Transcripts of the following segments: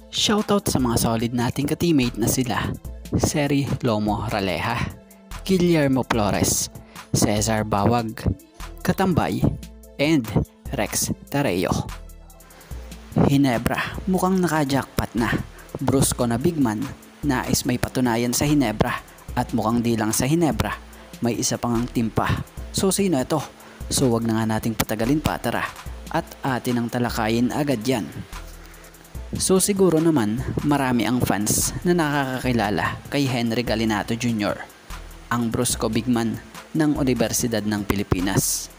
Shoutout sa mga solid nating ka-teammate na sila Seri Lomo Raleha, Guillermo Flores, Cesar Bawag, Katambay, and Rex Tareo. Hinebra, mukhang naka-jackpot na. Brusco na bigman, nais may patunayan sa Hinebra. At mukhang di lang sa Hinebra, may isa pang ang timpa. So sino ito? So wag na nga nating patagalin pa, tara. At atin ang talakayin agad yan. So siguro naman marami ang fans na nakakakilala kay Henry Galinato Jr., ang Brusco bigman ng Universidad ng Pilipinas.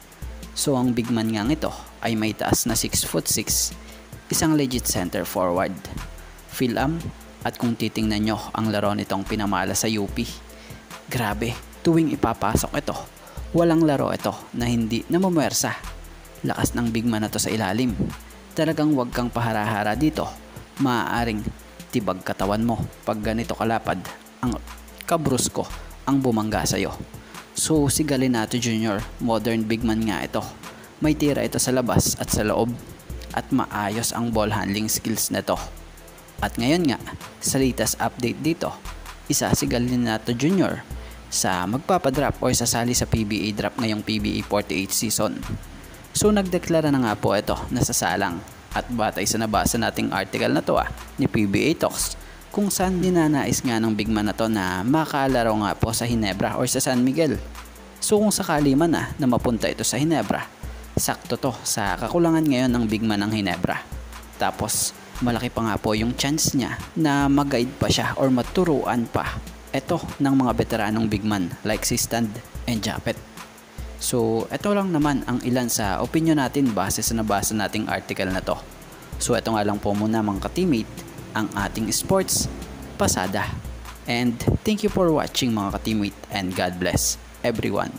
So ang bigman ngang ito ay may taas na 6'6", isang legit center forward. Philam, at kung titingnan nyo ang laro nitong pinamala sa UP, grabe, tuwing ipapasok ito, walang laro ito na hindi namumwersa. Lakas ng bigman na to sa ilalim. Talagang wag kang paharahara dito, maaaring tibag katawan mo pag ganito kalapad ang kabrusco ang bumangga sa'yo. So si Galinato Jr., modern bigman nga ito. May tira ito sa labas at sa loob at maayos ang ball handling skills nito. At ngayon nga, sa latest update dito, isa si Galinato Jr. sa magpapadrop o sasali sa PBA drop ngayong PBA 48 season. So nagdeklara na nga po ito na sasalang at batay sa nabasa nating article na to ni PBA Talks, kung saan dinanais nga ng bigman na to na makalaro nga po sa Hinebra or sa San Miguel. So kung sakali man na mapunta ito sa Hinebra, sakto to sa kakulangan ngayon ng bigman ng Hinebra. Tapos malaki pa nga po yung chance niya na mag-guide pa siya or maturuan pa ito ng mga veteranong bigman like si Stand and Japet. So, ito lang naman ang ilan sa opinion natin base sa nabasa nating article na to. So, ito nga lang po muna mga ka-teammate ang ating sports pasada. And thank you for watching mga ka-teammate and God bless everyone.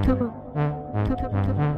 Come on.